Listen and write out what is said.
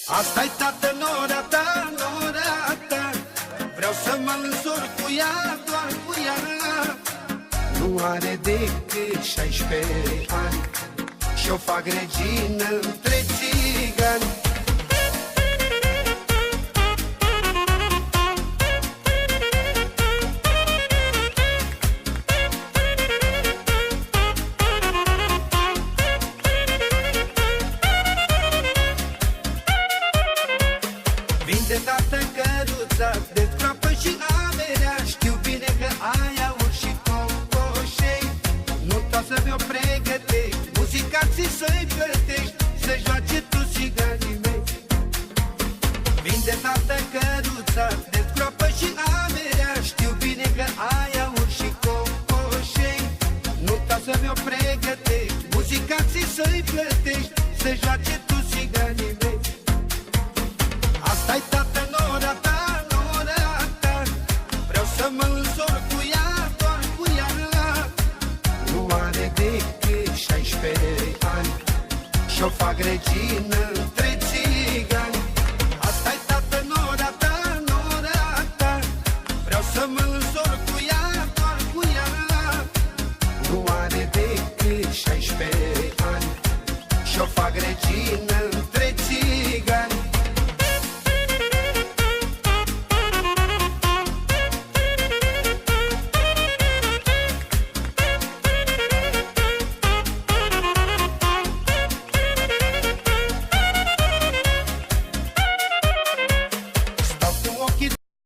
Asta-i tată, nora ta, nora ta. Vreau să mă însor cu ea, doar cu ea. Nu are decât 16 ani și-o fac regină între țigani. Vinde tată căruța de groapă și averea. Știu bine că ai aur și cocoșei. Nu tot să mi-o pregătești, muzicații să-i plătești, să joace tu țiganii mei. Vinde tată căruța de groapă și averea. Știu bine că ai aur și cocoșei. Nu tot să mi-o pregătești, muzicații să-i plătești, să joace tu țiganii mei. Asta-i tată, nora ta, nora ta. Vreau să mă însor cu ea, doar cu ea. Nu are decât 16 ani și-o fac regină